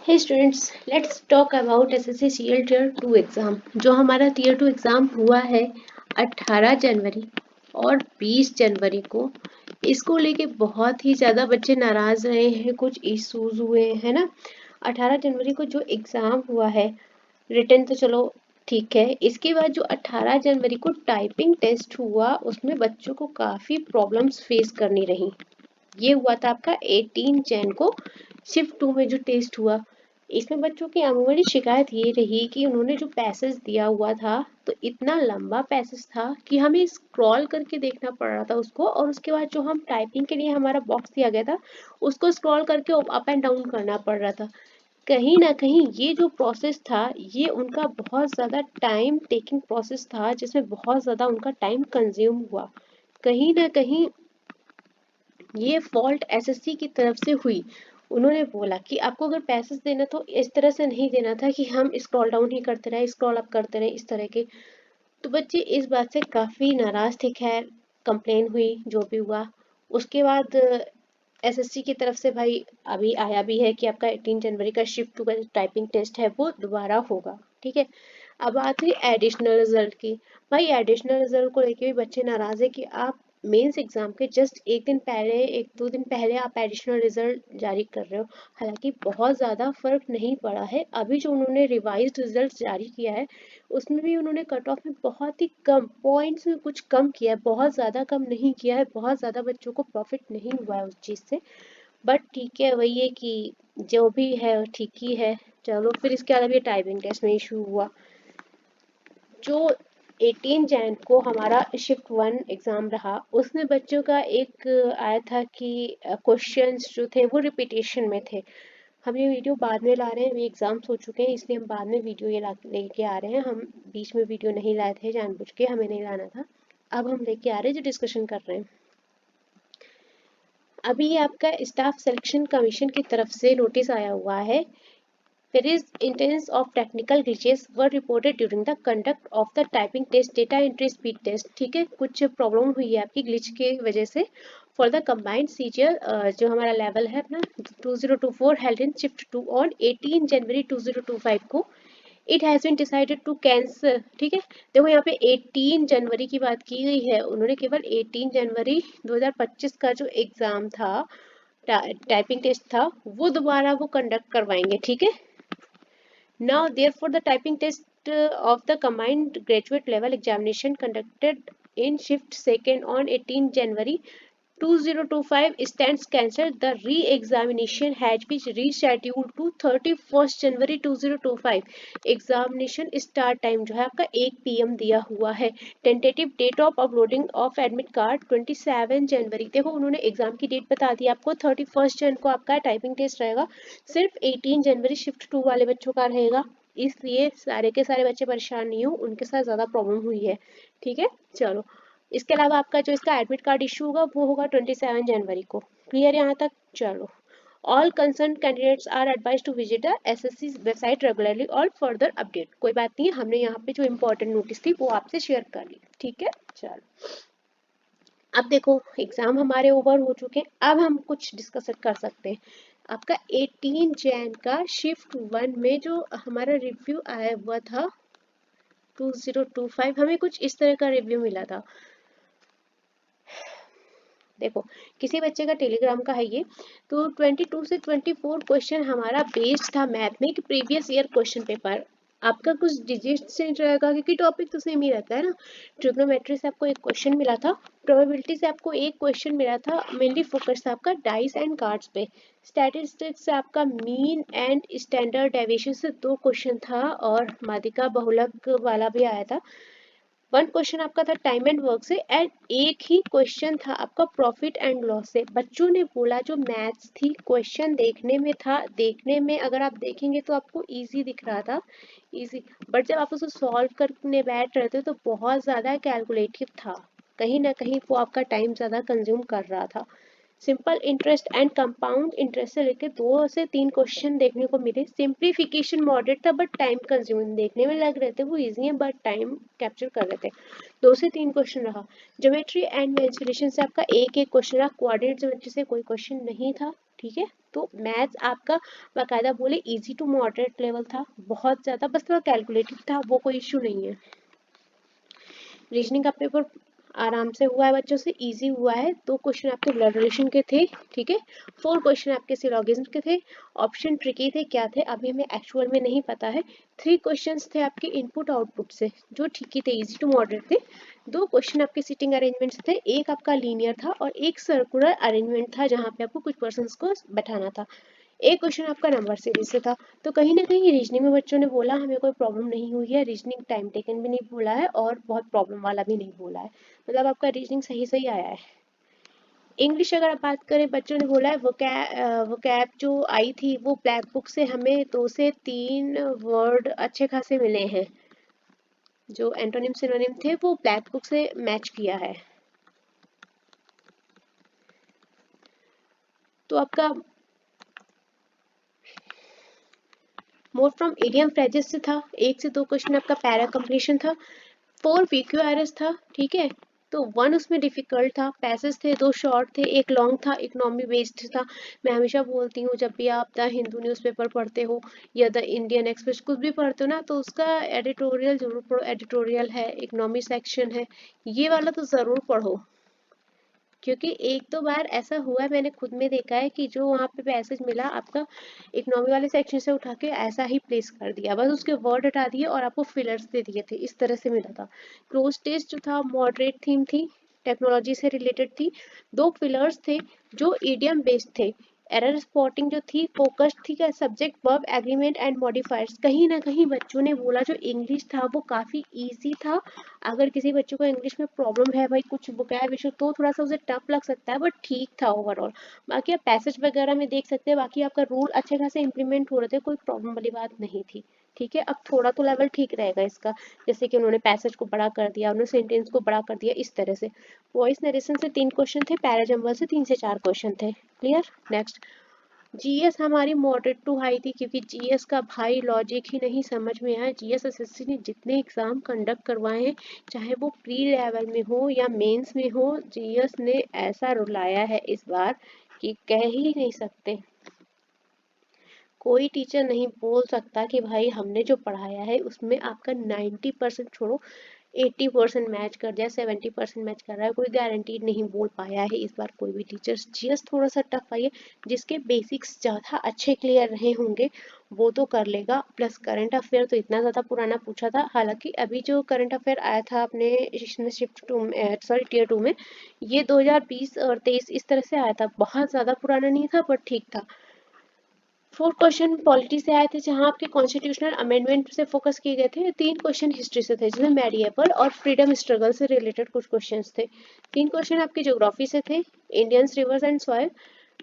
Hey students, let's talk about SSC CGL tier 2 exam. जो हमारा tier 2 exam हुआ है 18 जनवरी और 20 जनवरी को। इसको लेके बहुत ही ज़्यादा बच्चे नाराज़ रहे हैं, कुछ इश्यूज हुए हैं ना। 18 जनवरी को जो एग्ज़ाम हुआ है रिटन तो चलो ठीक है, इसके बाद जो 18 जनवरी को टाइपिंग टेस्ट हुआ उसमें बच्चों को काफ़ी प्रॉब्लम्स फेस करनी रही। ये हुआ था आपका 18 जैन को शिफ्ट 2 में जो टेस्ट हुआ। इसमें बच्चों की अमूमन शिकायत ये रही कि उन्होंने जो पैसेज दिया हुआ था तो इतना लंबा पैसेज था कि हमें स्क्रॉल करके देखना पड़ रहा था उसको, और उसके बाद जो हम टाइपिंग के लिए हमारा बॉक्स दिया गया था उसको स्क्रॉल करके अप एंड डाउन करना पड़ रहा था। कहीं ना कहीं ये जो प्रोसेस था ये उनका बहुत ज़्यादा टाइम टेकिंग प्रोसेस था, जिसमें बहुत ज़्यादा उनका टाइम कंज्यूम हुआ। कहीं ना कहीं ये फॉल्ट एसएससी की तरफ से हुई। उन्होंने बोला कि आपको अगर पैसेज देना तो इस तरह से नहीं देना था कि हम स्क्रॉल डाउन ही करते रहे, स्क्रॉल अप करते रहे, इस तरह के। तो बच्चे इस बात से काफ़ी नाराज़ थे। खैर, कंप्लेन हुई, जो भी हुआ। उसके बाद एसएससी की तरफ से भाई अभी आया भी है कि आपका 18 जनवरी का शिफ्ट टू का टाइपिंग टेस्ट है वो दोबारा होगा। ठीक है, अब बात हुई एडिशनल रिजल्ट की। भाई एडिशनल रिजल्ट को लेके भी बच्चे नाराज है कि आप मेंस एग्जाम के जस्ट एक दिन पहले, एक दो दिन पहले आप एडिशनल रिजल्ट जारी कर रहे हो। हालांकि बहुत ज़्यादा फर्क नहीं पड़ा है। अभी जो उन्होंने रिवाइज्ड रिजल्ट जारी किया है उसमें भी उन्होंने कट ऑफ में बहुत ही कम पॉइंट्स में कुछ कम किया है, बहुत ज़्यादा कम नहीं किया है। बहुत ज़्यादा बच्चों को प्रॉफिट नहीं हुआ है उस चीज़ से। बट ठीक है, वही है कि जो भी है ठीक ही है। चलो, फिर इसके अलावा ये टाइपिंग टेस्ट में इशू हुआ। जो 18 जैन को हमारा शिफ्ट 1 एग्ज़ाम रहा उसमें बच्चों का एक आया था कि क्वेश्चंस जो थे वो रिपीटेशन में थे। हम ये वीडियो बाद में ला रहे हैं, अभी एग्ज़ाम्स हो चुके हैं इसलिए हम बाद में वीडियो ये लेके आ रहे हैं। हम बीच में वीडियो नहीं लाए थे, जानबूझ के हमें नहीं लाना था। अब हम लेके आ रहे हैं जो डिस्कशन कर रहे हैं। अभी आपका स्टाफ सिलेक्शन कमीशन की तरफ से नोटिस आया हुआ है। There is instance of technical glitches were reported during the conduct of the typing test, data entry speed test। ठीक है, कुछ प्रॉब्लम हुई है आपकी ग्लिच के वजह से। फॉर द कंबाइंड सीजर जो हमारा लेवल है अपना 2024 held in shift 2 on 18 January 2025 को it has been decided to cancel. ठीक है, देखो यहाँ पे 18 जनवरी की बात की गई है। उन्होंने केवल 18 जनवरी 2025 का जो एग्ज़ाम था, टाइपिंग टेस्ट था, वो दोबारा वो कंडक्ट करवाएंगे। ठीक है, now, therefore, the typing test of the combined graduate level examination conducted in shift second on 18 January 2025 stands cancelled. The re-examination has been rescheduled to 31st January 2025. Examination start time जो है आपका 1 PM दिया हुआ है। Tentative date of uploading of admit card 27 January. देखो, उन्होंने exam की date बता दी आपको, 31st जन को आपका टाइपिंग टेस्ट रहेगा। सिर्फ 18 जनवरी शिफ्ट 2 वाले बच्चों का रहेगा, इसलिए सारे के सारे बच्चे परेशान नहीं हो, उनके साथ ज़्यादा प्रॉब्लम हुई है। ठीक है, चलो। इसके अलावा आपका जो इसका एडमिट कार्ड इशू होगा वो होगा 27 जनवरी को। क्लियर यहाँ तक? चलो। All concern candidates are advise to visit the SSC website regularly और फर्दर अपडेट। कोई बात नहीं है, हमने यहाँ पे जो इम्पोर्टेंट नोटिस थी वो आपसे शेयर कर ली। ठीक है, चलो। अब देखो, एग्जाम हमारे ओवर हो चुके हैं, अब हम कुछ डिस्कस कर सकते हैं। आपका 18 जैन का शिफ्ट 1 में जो हमारा रिव्यू आया हुआ था 2025, हमें कुछ इस तरह का रिव्यू मिला था। देखो, किसी बच्चे का टेलीग्राम का है ये, तो 22 से 24 क्वेश्चन हमारा बेस्ड था मैथ में कि प्रीवियस ईयर क्वेश्चन पेपर। आपका कुछ डिजिट से रहेगा क्योंकि टॉपिक तो सेम ही रहता है ना। ट्रिग्नोमेट्री से आपको एक क्वेश्चन मिला था, प्रोबेबिलिटी से आपको एक क्वेश्चन मिला था, मेनली फोकस था आपका डाइस एंड कार्ड्स पे। स्टैटिस्टिक्स से आपका मीन एंड स्टैंडर्ड डेविएशन से 2 क्वेश्चन था, और माध्यिका बहुलक वाला भी आया था। 1 क्वेश्चन आपका था टाइम एंड वर्क से, एंड एक ही क्वेश्चन था आपका प्रॉफिट एंड लॉस से। बच्चों ने बोला जो मैथ्स थी क्वेश्चन देखने में था, देखने में अगर आप देखेंगे तो आपको इजी दिख रहा था, इजी, बट जब आप उसे सॉल्व करने बैठ रहे थे तो बहुत ज़्यादा कैलकुलेटिव था। कहीं ना कहीं वो आपका टाइम ज़्यादा कंज्यूम कर रहा था। Simple interest and compound interest से लेकर 2 से 3 क्वेश्चन देखने को मिले। सिंप्लीफिकेशन मॉडरेट था बट टाइम कंज्यूमिंग, देखने में लग रहे थे वो इजी है बट टाइम कैप्चर कर रहे थे। 2 से 3 क्वेश्चन रहा। ज्योमेट्री एंड मेंसुरेशन से आपका एक क्वेश्चन रहा। कोऑर्डिनेट ज्योमेट्री से कोई क्वेश्चन नहीं था। ठीक है। तो मैथ्स आपका बाकायदा बोले इजी टू मॉडरेट लेवल था, बहुत ज़्यादा बस थोड़ा कैलकुलेटिव था, वो कोई इशू नहीं है। रीजनिंग का पेपर आराम से हुआ है बच्चों से, इजी हुआ है। 2 क्वेश्चन आपके ब्लड रिलेशन के थे, ठीक है। 4 क्वेश्चन आपके सिलोगिज्म के थे। ऑप्शन ट्रिकी थे, क्या थे अभी हमें एक्चुअल में नहीं पता है। 3 क्वेश्चंस थे आपके इनपुट आउटपुट से, जो ठीक ही थे, इजी टू मॉडरेट थे। 2 क्वेश्चन आपके सिटिंग अरेंजमेंट से थे, एक आपका लीनियर था और एक सर्कुलर अरेंजमेंट था जहाँ पे आपको कुछ पर्सन्स को बैठाना था। एक क्वेश्चन आपका नंबर सीरीज से था। तो कहीं ना कहीं रीजनिंग में बच्चों ने बोला हमें कोई प्रॉब्लम नहीं हुई है, रीजनिंग टाइम टेकन भी नहीं बोला है और बहुत प्रॉब्लम वाला भी नहीं बोला है, मतलब आपका रीजनिंग सही सही आया है। इंग्लिश अगर आप बात करें, बच्चों ने बोला है वोकैब जो आई थी वो ब्लैक बुक से हमें 2 से 3 वर्ड अच्छे खासे मिले हैं, जो एंटोनिम सिनोनिम थे वो ब्लैक बुक से मैच किया है। तो आपका मोर फ्रॉम इडियम फ्रेजेस से था, 1 से 2 क्वेश्चन आपका पैरा कंप्लीशन था। 4 PQRS था, ठीक है। तो 1 उसमें डिफिकल्ट था, पैसेज थे 2 शॉर्ट थे, एक लॉन्ग था, इकोनॉमी बेस्ड था। मैं हमेशा बोलती हूँ जब भी आप द हिंदू न्यूज़पेपर पढ़ते हो या द इंडियन एक्सप्रेस कुछ भी पढ़ते हो ना, तो उसका एडिटोरियल जरूर पढ़ो। एडिटोरियल है, इकोनॉमी सेक्शन है, ये वाला तो ज़रूर पढ़ो। क्योंकि एक दो बार ऐसा हुआ है, मैंने खुद में देखा है कि जो वहाँ पे पैसेज मिला आपका इकोनॉमी वाले सेक्शन से उठा के ऐसा ही प्लेस कर दिया, बस उसके वर्ड हटा दिए और आपको फिलर्स दे दिए थे, इस तरह से मिला था। क्लोज टेस्ट जो था मॉडरेट थीम थी, टेक्नोलॉजी से रिलेटेड थी। 2 फिलर्स थे जो ईडियम बेस्ड थे। एरर स्पॉटिंग जो थी फोकस्ड थी, क्या subject verb agreement and modifiers. कहीं ना कहीं बच्चों ने बोला जो इंग्लिश था वो काफ़ी ईजी था। अगर किसी बच्चे को इंग्लिश में प्रॉब्लम है भाई, कुछ वोकैब इशू, तो थोड़ा सा उसे टफ लग सकता है, बट ठीक था ओवरऑल। बाकी आप पैसेज वगैरह में देख सकते हैं, बाकी आपका रूल अच्छे खासे इंप्लीमेंट हो रहे थे, कोई प्रॉब्लम वाली बात नहीं थी, ठीक है। अब थोड़ा तो लेवल ठीक रहेगा इसका, जैसे कि उन्होंने पैसेज को बड़ा कर दिया, उन्होंने सेंटेंस को बड़ा कर दिया, इस तरह से। वॉइस नरेशन से 3 क्वेश्चन थे, पैराजम्बल से 3 से 4 क्वेश्चन थे। क्लियर। नेक्स्ट, जीएस हमारी मॉडरेट टू हाई थी, क्योंकि जीएस का भाई लॉजिक ही नहीं समझ में आया। जीएस एसएससी ने जितने एग्जाम कंडक्ट करवाए हैं, चाहे वो प्री लेवल में हो या मेंस में हो, जीएस ने ऐसा रुलाया है इस बार कि कह ही नहीं सकते। कोई टीचर नहीं बोल सकता कि भाई हमने जो पढ़ाया है उसमें आपका 90% छोड़ो, 80% मैच कर दिया, 70% मैच कर रहा है, कोई गारंटीड नहीं बोल पाया है इस बार कोई भी टीचर्स। जीएस थोड़ा सा टफ आई है, जिसके बेसिक्स ज़्यादा अच्छे क्लियर रहे होंगे वो तो कर लेगा। प्लस करंट अफेयर तो इतना ज़्यादा पुराना पूछा था, हालांकि अभी जो करंट अफेयर आया था अपने शिफ्ट टू में, सॉरी टीयर 2 में, ये 2020 और 23 इस तरह से आया था, बहुत ज़्यादा पुराना नहीं था बट ठीक था। 4 क्वेश्चन पॉलिटी से आए थे, जहां आपके कॉन्स्टिट्यूशनल अमेंडमेंट से फोकस किए गए थे। 3 क्वेश्चन हिस्ट्री से थे, जिसमें मेडिएवल और फ्रीडम स्ट्रगल से रिलेटेड कुछ क्वेश्चंस थे। 3 क्वेश्चन आपके ज्योग्राफी से थे, इंडियंस रिवर्स एंड सॉइल।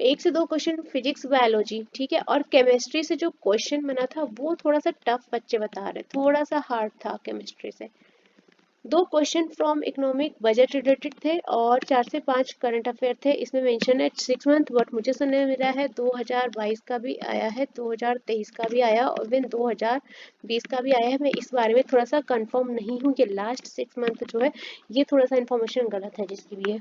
1 से 2 क्वेश्चन फिजिक्स बायोलॉजी, ठीक है। और केमिस्ट्री से जो क्वेश्चन बना था वो थोड़ा सा टफ बच्चे बता रहे, थोड़ा सा हार्ड था केमिस्ट्री से। 2 question from economic budget related थे और 4 से 5 करंट अफेयर थे। इसमें मेंशन है 6 मंथ, बट मुझे सुनने में मिला है 2022 का भी आया है, 2023 का भी आया और इवन 2020 का भी आया है। मैं इस बारे में थोड़ा सा कंफर्म नहीं हूँ कि लास्ट 6 मंथ जो है ये थोड़ा सा इन्फॉर्मेशन गलत है जिसकी भी है।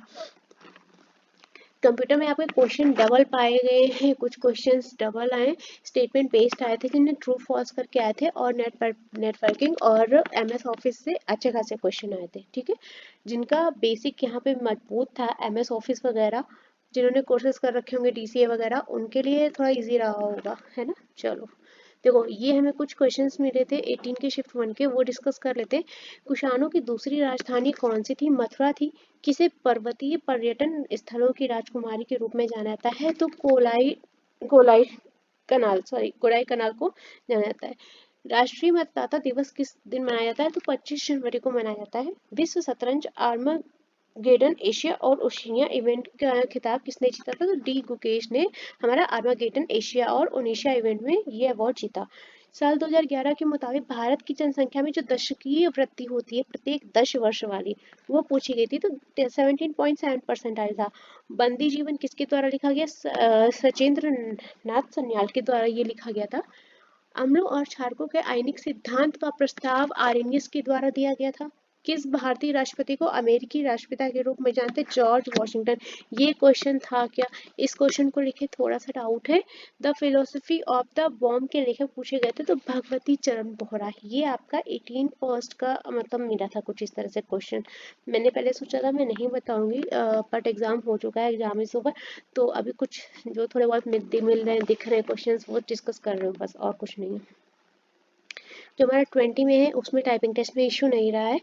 कंप्यूटर में आपके क्वेश्चन डबल पाए गए हैं, कुछ क्वेश्चंस डबल आए, स्टेटमेंट बेस्ड आए थे जिनमें ट्रू फॉल्स करके आए थे, और नेटवर्किंग और एमएस ऑफिस से अच्छे खासे क्वेश्चन आए थे, ठीक है। जिनका बेसिक यहाँ पे मजबूत था, एमएस ऑफिस वगैरह, जिन्होंने कोर्सेज कर रखे होंगे डीसीए वगैरह, उनके लिए थोड़ा इजी रहा होगा, है ना। चलो देखो, ये हमें कुछ क्वेश्चंस मिले थे 18 के शिफ्ट 1 के, वो डिस्कस कर लेते। कुषाणों की दूसरी राजधानी कौन सी थी? मथुरा थी। किसे पर्वतीय पर्यटन स्थलों की राजकुमारी के रूप में जाना जाता है? तो कोलाई कनाल, सॉरी कोलाई कनाल को जाना जाता है। राष्ट्रीय मतदाता दिवस किस दिन मनाया जाता है? तो 25 जनवरी को मनाया जाता है। विश्व शतरंज आर्मागेडन एशिया और ओशिनिया इवेंट का खिताब किसने जीता था? तो डी गुकेश ने हमारा आर्मागेडन एशिया और ओनेशिया इवेंट में ये अवार्ड जीता। साल 2011 के मुताबिक भारत की जनसंख्या में जो दशकीय वृद्धि होती है प्रत्येक 10 वर्ष वाली, वो पूछी गई थी, तो 17.7% था। बंदी जीवन किसके द्वारा लिखा गया? सचेंद्र नाथ सन्याल के द्वारा ये लिखा गया था। अम्लों और क्षारकों के आयनिक सिद्धांत का प्रस्ताव आर्यनियस के द्वारा दिया गया था। किस भारतीय राष्ट्रपति को अमेरिकी राष्ट्रपिता के रूप में जानते? George Washington. ये क्वेश्चन था क्या? इस क्वेश्चन को लेके थोड़ा सा डाउट है। The philosophy of the bomb के लेखक पूछे गए थे तो भगवती चरण बोहरा। ये आपका 18 फर्स्ट का मतलब मिला था कुछ इस तरह से क्वेश्चन। मैंने पहले सोचा था मैं नहीं बताऊंगी, बट एग्जाम हो चुका है, एग्जाम इस ऊपर, तो अभी कुछ जो थोड़े बहुत मिल रहे हैं, दिख रहे हैं क्वेश्चन, वो डिस्कस कर रहे हो बस, और कुछ नहीं है। जो हमारा 20 में है उसमें टाइपिंग टेस्ट में इशू नहीं रहा है।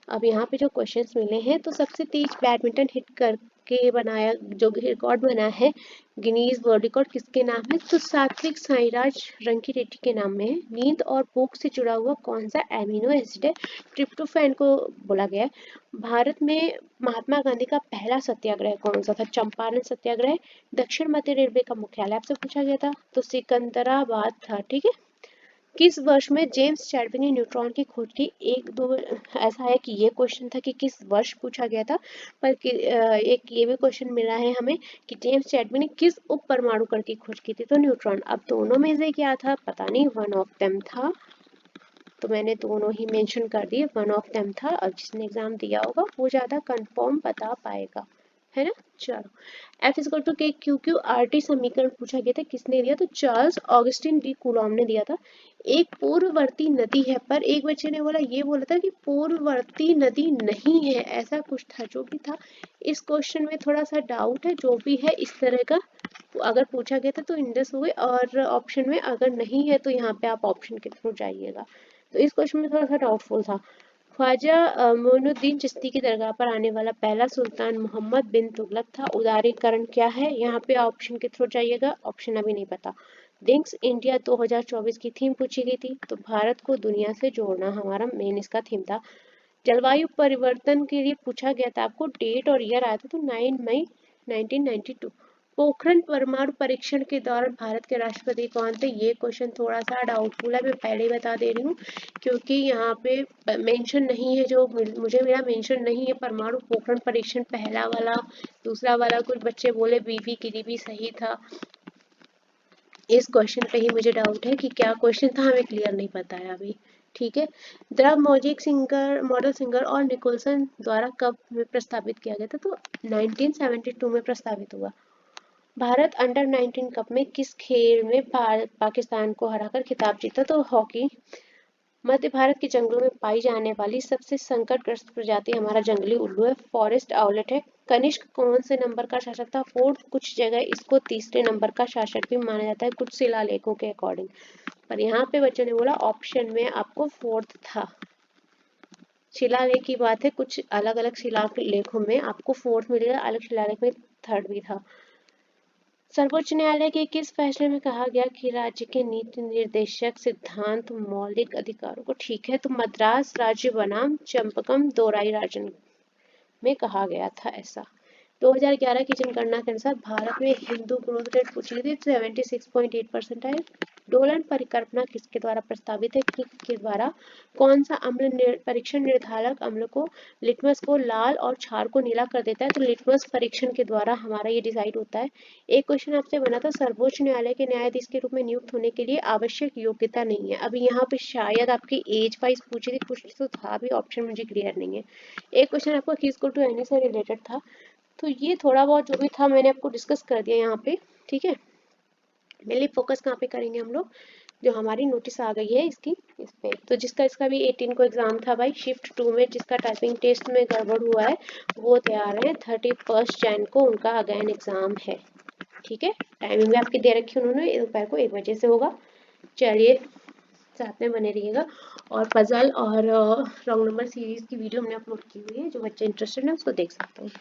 अब यहाँ पे जो क्वेश्चंस मिले हैं, तो सबसे तेज बैडमिंटन हिट करके बनाया, जो रिकॉर्ड बना है गिनीज वर्ल्ड रिकॉर्ड, किसके नाम है? तो सात्विक साईराज रंकीरेड्डी के नाम में है। नींद और भूख से जुड़ा हुआ कौन सा एमिनो एसिड है? ट्रिप्टोफैन को बोला गया है। भारत में महात्मा गांधी का पहला सत्याग्रह कौन सा था? चंपारण सत्याग्रह। दक्षिण मध्य रेलवे का मुख्यालय आपसे पूछा गया था, तो सिकंदराबाद था। ठीक है। किस वर्ष में जेम्स चैडविक ने न्यूट्रॉन की खोज की? एक दो ऐसा है कि ये क्वेश्चन था कि किस वर्ष पूछा गया था, पर एक ये भी क्वेश्चन मिला है हमें कि जेम्स चैडविक ने किस उप परमाणु कण की खोज की थी? तो न्यूट्रॉन। अब दोनों में से क्या था पता नहीं, वन ऑफ देम था, तो मैंने दोनों ही मेंशन कर दिए, वन ऑफ देम था। अब जिसने एग्जाम दिया होगा वो ज्यादा कंफर्म बता पाएगा, है ना। चलो, एफ इज टू के क्यू क्यू आर टी समीकरण पूछा गया था, किसने दिया? तो चार्ल्स ऑगस्टिन डी कूलॉम ने दिया था। एक पूर्ववर्ती नदी है, पर एक बच्चे ने ये बोला था कि पूर्ववर्ती नदी नहीं है, ऐसा कुछ था जो भी था। इस क्वेश्चन में थोड़ा सा डाउट है, जो भी है इस तरह का अगर पूछा गया था तो इंडस हो गए, और ऑप्शन में अगर नहीं है तो यहाँ पे आप ऑप्शन के थ्रू जाइएगा। तो इस क्वेश्चन में थोड़ा सा डाउटफुल था। ख्वाजा मोइनुद्दीन चिश्ती की दरगाह पर आने वाला पहला सुल्तान मोहम्मद बिन तुगलक था। उदारीकरण क्या है? यहाँ पे ऑप्शन के थ्रू जाइएगा, ऑप्शन अभी नहीं पता। डिंक्स इंडिया 2024 की थीम पूछी गई थी, तो भारत को दुनिया से जोड़ना हमारा मेन इसका थीम था। जलवायु परिवर्तन के लिए पूछा गया था, आपको डेट और ईयर आया था, तो 9 मई 1992। पोखरण परमाणु परीक्षण के दौरान भारत के राष्ट्रपति कौन थे? ये क्वेश्चन थोड़ा सा डाउटफुल है, मैं पहले ही बता दे रही हूँ, क्योंकि यहाँ पे मेंशन नहीं है, जो मुझे मेरा मेंशन नहीं है परमाणु पोखरण परीक्षण पहला वाला, दूसरा वाला कुछ बच्चे बोले बीबी किरीबी सही था। इस क्वेश्चन पे ही मुझे डाउट है कि क्या क्वेश्चन था, हमें क्लियर नहीं पता है अभी। ठीक है। द मॉजिक सिंगर मॉडल सिंगर और निकोलसन द्वारा कब में प्रस्तावित किया गया था? तो 1972 में प्रस्तावित हुआ। भारत अंडर 19 कप में किस खेल में पाकिस्तान को हराकर खिताब जीता? तो हॉकी। मध्य भारत के जंगलों में पाई जाने वाली सबसे संकटग्रस्त प्रजाति हमारा जंगली उल्लू है, फॉरेस्ट आउलेट है। कनिष्क कौन से नंबर का शासक था? फोर्थ। कुछ जगह इसको तीसरे नंबर का शासक भी माना जाता है कुछ शिलालेखों के अकॉर्डिंग, पर यहाँ पे बच्चों ने बोला ऑप्शन में आपको फोर्थ था। शिलालेख की बात है, कुछ अलग अलग शिलालेखों में आपको फोर्थ मिलेगा, अलग शिलालेख में थर्ड भी था। सर्वोच्च न्यायालय के किस फैसले में कहा गया कि राज्य के नीति निर्देशक सिद्धांत मौलिक अधिकारों को? ठीक है, तो मद्रास राज्य बनाम चंपकम दोराई राजन में कहा गया था ऐसा। 2011 की जनगणना के अनुसार भारत में हिंदू ग्रोथ रेट पूछी गई थी, 76.8% है। डोलन परिकल्पना किसके द्वारा प्रस्तावित है? के द्वारा। कौन सा अम्ल परीक्षण निर्धारक अम्ल को लिटमस को लाल और क्षार को नीला कर देता है? तो लिटमस परीक्षण के द्वारा हमारा ये डिसाइड होता है। एक क्वेश्चन आपसे बना था, सर्वोच्च न्यायालय के न्यायाधीश के रूप में नियुक्त होने के लिए आवश्यक योग्यता नहीं है। अभी यहाँ पे शायद आपकी एज वाइज पूछी थी, कुछ तो था भी, ऑप्शन मुझे क्लियर नहीं है। एक क्वेश्चन आपका किस को टू एनी से रिलेटेड था, तो ये थोड़ा बहुत जो भी था मैंने आपको डिस्कस कर दिया यहाँ पे। ठीक है, मेनली फोकस कहाँ पे करेंगे हम लोग, जो हमारी नोटिस आ गई है इसकी, इस पे। तो जिसका इसका भी 18 को एग्जाम था भाई, शिफ्ट 2 में जिसका टाइपिंग टेस्ट में गड़बड़ हुआ है वो तैयार है, 31 जैन को उनका अगेन एग्जाम है। ठीक है, टाइमिंग भी आपकी दे रखी उन्होंने, दोपहर को 1 बजे से होगा। चलिए, साथ में बने रहिएगा। और पजल और रॉन्ग नंबर सीरीज की वीडियो हमने अपलोड की हुई है, जो बच्चे इंटरेस्टेड है उसको देख सकते हैं।